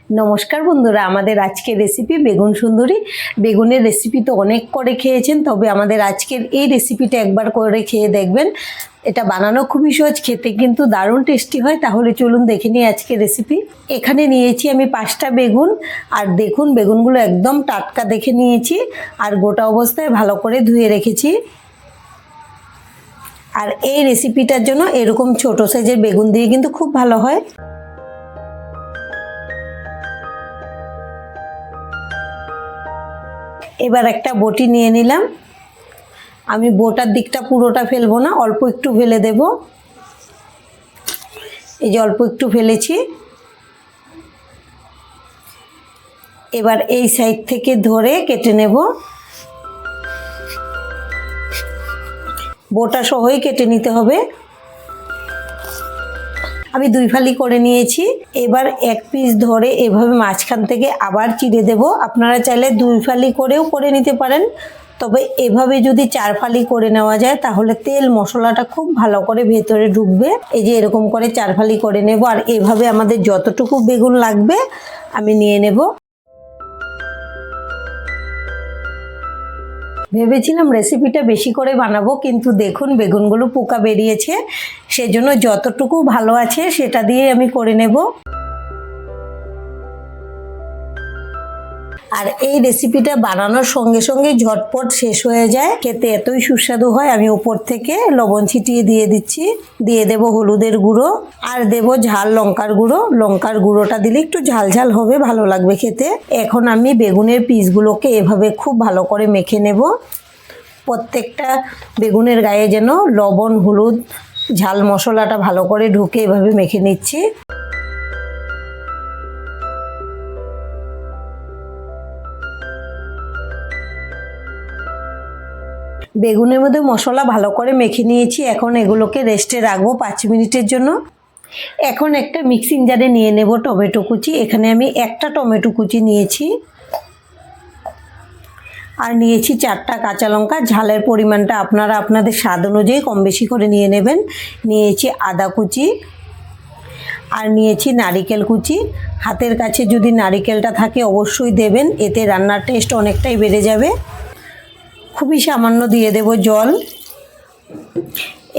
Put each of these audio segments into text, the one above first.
নমস্কার বন্ধুরা, আমাদের আজকের রেসিপি বেগুন সুন্দরী। বেগুনের রেসিপি তো অনেক করে খেয়েছেন, তবে আমাদের আজকের এই রেসিপিটা একবার করে খেয়ে দেখবেন। এটা বানানো খুবই সহজ, খেতে কিন্তু দারুণ টেস্টি হয়। তাহলে চলুন দেখে নিই আজকের রেসিপি। এখানে নিয়েছি আমি 5টা বেগুন, আর দেখুন বেগুনগুলো একদম টাটকা দেখে নিয়েছি, আর গোটা অবস্থায় ভালো করে ধুয়ে রেখেছি। আর এই রেসিপিটার জন্য এরকম ছোট সাইজের বেগুন দিয়ে কিন্তু খুব ভালো হয়। এবার একটা বটি নিয়ে নিলাম। আমি বোটার দিকটা পুরোটা ফেলবো না, অল্প একটু ফেলে দেব। এই যে অল্প একটু ফেলেছি। এবার এই সাইড থেকে ধরে কেটে নেব। বোটা সহই কেটে নিতে হবে। আমি 2 ফালি করে নিয়েছি। এবার এক পিস ধরে এভাবে মাঝখান থেকে আবার চিড়ে দেব। আপনারা চাইলে 2 ফালি করেও করে নিতে পারেন, তবে এভাবে যদি 4 ফালি করে নেওয়া যায় তাহলে তেল মশলাটা খুব ভালো করে ভেতরে ঢুকবে। এই যে এরকম করে 4 ফালি করে নেব, আর এভাবে আমাদের যতটুকু বেগুন লাগবে আমি নিয়ে নেব। ভেবেছিলাম রেসিপিটা বেশি করে বানাবো, কিন্তু দেখুন বেগুনগুলো পোকা বেরিয়েছে, সেজন্য যতটুকু ভালো আছে সেটা দিয়ে আমি করে নেব। আর এই রেসিপিটা বানানোর সঙ্গে সঙ্গে ঝটপট শেষ হয়ে যায়, খেতে এতই সুস্বাদু হয়। আমি উপর থেকে লবণ ছিটিয়ে দিয়ে দিচ্ছি। দিয়ে দেব হলুদের গুঁড়ো, আর দেব ঝাল লঙ্কার গুঁড়ো। লঙ্কার গুঁড়োটা দিলে একটু ঝাল ঝাল হবে, ভালো লাগবে খেতে। এখন আমি বেগুনের পিসগুলোকে এভাবে খুব ভালো করে মেখে নেব। প্রত্যেকটা বেগুনের গায়ে যেন লবণ, হলুদ, ঝাল মশলাটা ভালো করে ঢুকে এভাবে মেখে নিচ্ছি। বেগুনের মধ্যে মশলা ভালো করে মেখে নিয়েছি। এখন এগুলোকে রেস্টে রাখবো 5 মিনিটের জন্য। এখন একটা মিক্সিং জারে নিয়ে নেব টমেটো কুচি। এখানে আমি একটা টমেটো কুচি নিয়েছি, আর নিয়েছি 4টা কাঁচা লঙ্কা। ঝালের পরিমাণটা আপনারা আপনাদের স্বাদ অনুযায়ী কম বেশি করে নিয়ে নেবেন। নিয়েছি আদা কুচি, আর নিয়েছি নারিকেল কুচি। হাতের কাছে যদি নারিকেলটা থাকে অবশ্যই দেবেন, এতে রান্নার টেস্ট অনেকটাই বেড়ে যাবে। খুবই সামান্য দিয়ে দেব জল।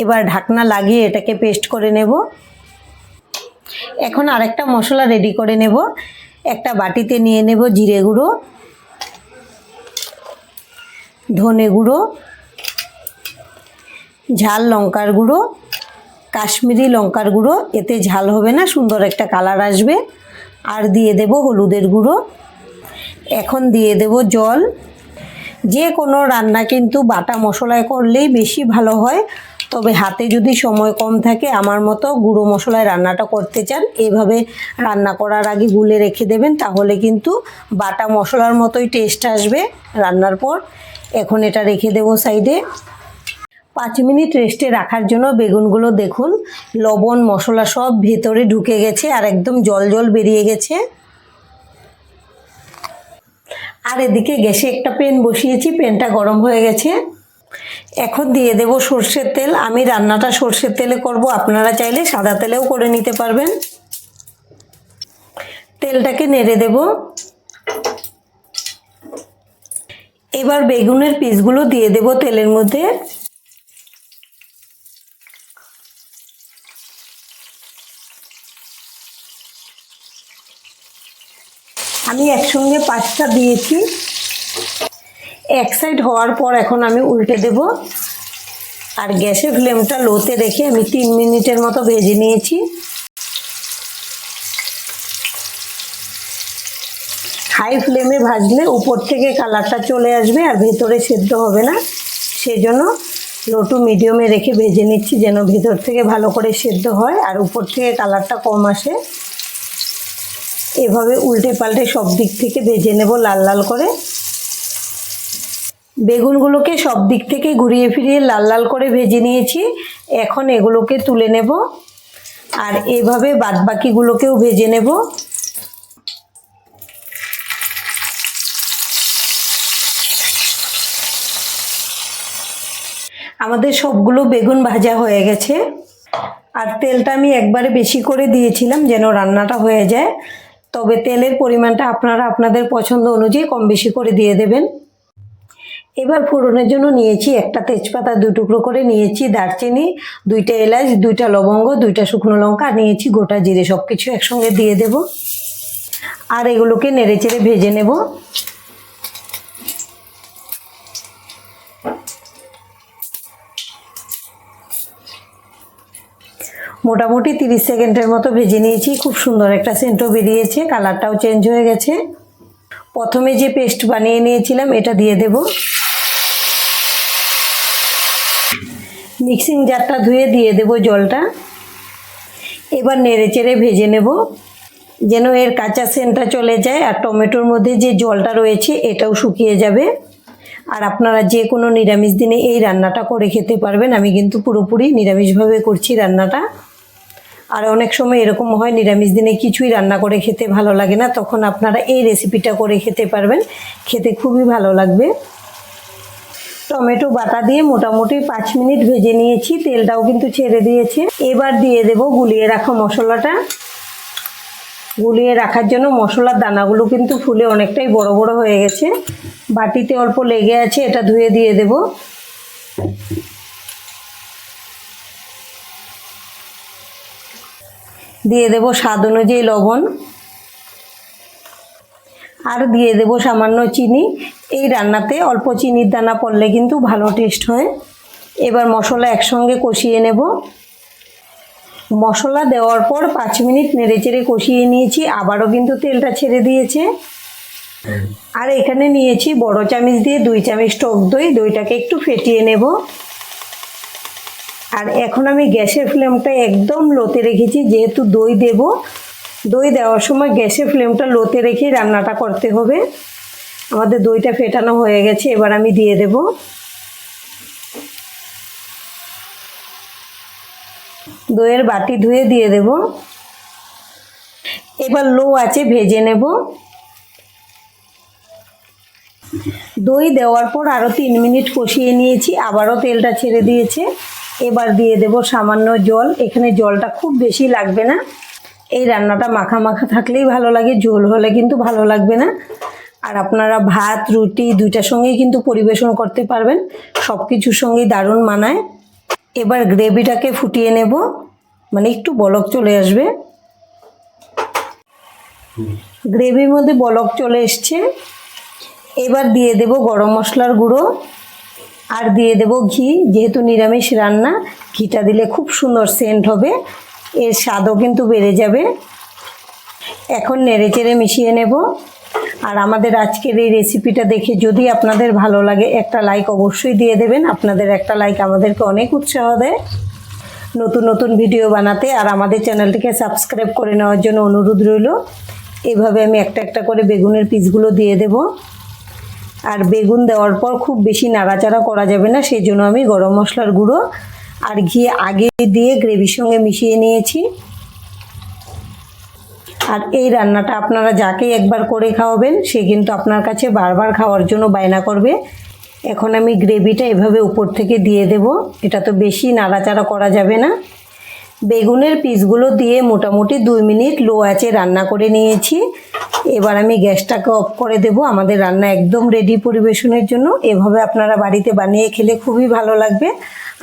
এবার ঢাকনা লাগিয়ে এটাকে পেস্ট করে নেব। এখন আরেকটা মশলা রেডি করে নেব। একটা বাটিতে নিয়ে নেব জিরে গুঁড়ো, ধনে গুঁড়ো, ঝাল লঙ্কার গুঁড়ো, কাশ্মীরি লঙ্কার গুঁড়ো। এতে ঝাল হবে না, সুন্দর একটা কালার আসবে। আর দিয়ে দেব হলুদের গুঁড়ো। এখন দিয়ে দেব জল। যে কোনো রান্না কিন্তু বাটা মশলায় করলেই বেশি ভালো হয়, তবে হাতে যদি সময় কম থাকে, আমার মতো গুঁড়ো মশলায় রান্নাটা করতে চান, এভাবে রান্না করার আগে গুলে রেখে দেবেন, তাহলে কিন্তু বাটা মশলার মতোই টেস্ট আসবে রান্নার পর। এখন এটা রেখে দেব সাইডে। 5 মিনিট রেস্টে রাখার জন্য বেগুনগুলো দেখুন লবণ মশলা সব ভেতরে ঢুকে গেছে, আর একদম জল জল বেরিয়ে গেছে। আর এদিকে গ্যাসে একটা প্যান বসিয়েছি, প্যানটা গরম হয়ে গেছে। এখন দিয়ে দেব সর্ষের তেল। আমি রান্নাটা সর্ষের তেলে করব, আপনারা চাইলে সাদা তেলেও করে নিতে পারবেন। তেলটাকে নেড়ে দেব। এবার বেগুনের পিসগুলো দিয়ে দেব তেলের মধ্যে। আমি একসঙ্গে 5টা দিয়েছি। এক সাইড হওয়ার পর এখন আমি উল্টে দেব, আর গ্যাসের ফ্লেমটা লোতে রেখে আমি 3 মিনিটের মতো ভেজে নিয়েছি। হাই ফ্লেমে ভাজলে উপর থেকে কালারটা চলে আসবে আর ভেতরে সেদ্ধ হবে না, সেজন্য লো টু মিডিয়ামে রেখে ভেজে নিচ্ছি, যেন ভেতর থেকে ভালো করে সেদ্ধ হয় আর উপর থেকে কালারটা কম আসে। এভাবে উল্টে পাল্টে সব দিক থেকে ভেজে নেব লাল লাল করে। বেগুনগুলোকে সব দিক থেকে ঘুরিয়ে ফিরিয়ে লাল লাল করে ভেজে নিয়েছি। এখন এগুলোকে তুলে নেব, আর এভাবে বাদবাকিগুলোকেও ভেজে নেব। আমাদের সবগুলো বেগুন ভাজা হয়ে গেছে, আর তেলটা আমি একবারে বেশি করে দিয়েছিলাম যেন রান্নাটা হয়ে যায়। তবে তেলের পরিমাণটা আপনারা আপনাদের পছন্দ অনুযায়ী কম বেশি করে দিয়ে দেবেন। এবার ফোড়নের জন্য নিয়েছি একটা তেজপাতা 2 টুকরো করে নিয়েছি, দারচিনি 2টা এলাচ, 2টা লবঙ্গ, 2টা শুকনো লঙ্কা, আর নিয়েছি গোটা জিরে। সব কিছু একসঙ্গে দিয়ে দেব আর এগুলোকে নেড়েচেড়ে ভেজে নেব। মোটামুটি 30 সেকেন্ডের মতো ভেজে নিয়েছি। খুব সুন্দর একটা সেন্টও বেরিয়েছে, কালারটাও চেঞ্জ হয়ে গেছে। প্রথমে যে পেস্ট বানিয়ে নিয়েছিলাম এটা দিয়ে দেব। মিক্সিং জারটা ধুয়ে দিয়ে দেব জলটা। এবার নেড়েচেড়ে ভেজে নেব যেন এর কাঁচা সেন্টটা চলে যায় আর টমেটোর মধ্যে যে জলটা রয়েছে এটাও শুকিয়ে যাবে। আর আপনারা যে কোনো নিরামিষ দিনে এই রান্নাটা করে খেতে পারবেন। আমি কিন্তু পুরোপুরি নিরামিষভাবে করছি রান্নাটা। আর অনেক সময় এরকম হয় নিরামিষ দিনে কিছুই রান্না করে খেতে ভালো লাগে না, তখন আপনারা এই রেসিপিটা করে খেতে পারবেন, খেতে খুবই ভালো লাগবে। টমেটো বাটা দিয়ে মোটামুটি 5 মিনিট ভেজে নিয়েছি, তেলটাও কিন্তু ছেড়ে দিয়েছে। এবার দিয়ে দেব গুলিয়ে রাখা মশলাটা। গুলিয়ে রাখার জন্য মশলার দানাগুলো কিন্তু ফুলে অনেকটাই বড় বড় হয়ে গেছে। বাটিতে অল্প লেগে আছে, এটা ধুয়ে দিয়ে দেব। দিয়ে দেব স্বাদ অনুযায়ী লবণ আর দিয়ে দেব সামান্য চিনি। এই রান্নাতে অল্প চিনির দানা পড়লে কিন্তু ভালো টেস্ট হয়। এবার মশলা একসঙ্গে কষিয়ে নেব। মশলা দেওয়ার পর 5 মিনিট নেড়েচেড়ে কষিয়ে নিয়েছি, আবারও কিন্তু তেলটা ছেড়ে দিয়েছে। আর এখানে নিয়েছি বড় চামচ দিয়ে 2 চামচ টক দই। দইটাকে একটু ফেটিয়ে নেব। আর এখন আমি গ্যাসের ফ্লেমটা একদম লোতে রেখেছি, যেহেতু দই দেব। দই দেওয়ার সময় গ্যাসের ফ্লেমটা লোতে রেখে রান্নাটা করতে হবে। আমাদের দইটা ফেটানো হয়ে গেছে, এবার আমি দিয়ে দেব। দইয়ের বাটি ধুয়ে দিয়ে দেব। এবার লো আঁচে ভেজে নেব। দই দেওয়ার পর আরও 3 মিনিট কষিয়ে নিয়েছি, আবারও তেলটা ছেড়ে দিয়েছে। এবার দিয়ে দেব সামান্য জল। এখানে জলটা খুব বেশি লাগবে না, এই রান্নাটা মাখা মাখা থাকলেই ভালো লাগে, ঝোল হলে কিন্তু ভালো লাগবে না। আর আপনারা ভাত রুটি দুইটার সঙ্গেই কিন্তু পরিবেশন করতে পারবেন, সব কিছুর সঙ্গেই দারুণ মানায়। এবার গ্রেভিটাকে ফুটিয়ে নেব, মানে একটু বলক চলে আসবে। গ্রেভির মধ্যে বলক চলে এসছে। এবার দিয়ে দেব গরম মশলার গুঁড়ো আর দিয়ে দেব ঘি। যেহেতু নিরামিষ রান্না, ঘিটা দিলে খুব সুন্দর সেন্ট হবে, এর স্বাদও কিন্তু বেড়ে যাবে। এখন নেড়েচেড়ে মিশিয়ে নেব। আর আমাদের আজকের এই রেসিপিটা দেখে যদি আপনাদের ভালো লাগে একটা লাইক অবশ্যই দিয়ে দেবেন। আপনাদের একটা লাইক আমাদেরকে অনেক উৎসাহ দেয় নতুন নতুন ভিডিও বানাতে। আর আমাদের চ্যানেলটিকে সাবস্ক্রাইব করে নেওয়ার জন্য অনুরোধ রইল। এইভাবে আমি একটা একটা করে বেগুনের পিসগুলো দিয়ে দেব। আর বেগুন দেওয়ার পর খুব বেশি নাড়াচাড়া করা যাবে না, সেই জন্য আমি গরম মশলার গুঁড়ো আর ঘি আগে দিয়ে গ্রেভির সঙ্গে মিশিয়ে নিয়েছি। আর এই রান্নাটা আপনারা যাকেই একবার করে খাওয়াবেন সে কিন্তু আপনার কাছে বারবার খাওয়ার জন্য বায়না করবে। এখন আমি গ্রেভিটা এভাবে উপর থেকে দিয়ে দেব। এটা তো বেশি নাড়াচাড়া করা যাবে না। বেগুনের পিসগুলো দিয়ে মোটামুটি 2 মিনিট লো আঁচে রান্না করে নিয়েছি। এবার আমি গ্যাসটাকে অফ করে দেব। আমাদের রান্না একদম রেডি পরিবেশনের জন্য। এভাবে আপনারা বাড়িতে বানিয়ে খেলে খুবই ভালো লাগবে।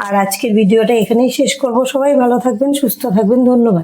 আর আজকের ভিডিওটা এখানেই শেষ করব। সবাই ভালো থাকবেন, সুস্থ থাকবেন, ধন্যবাদ।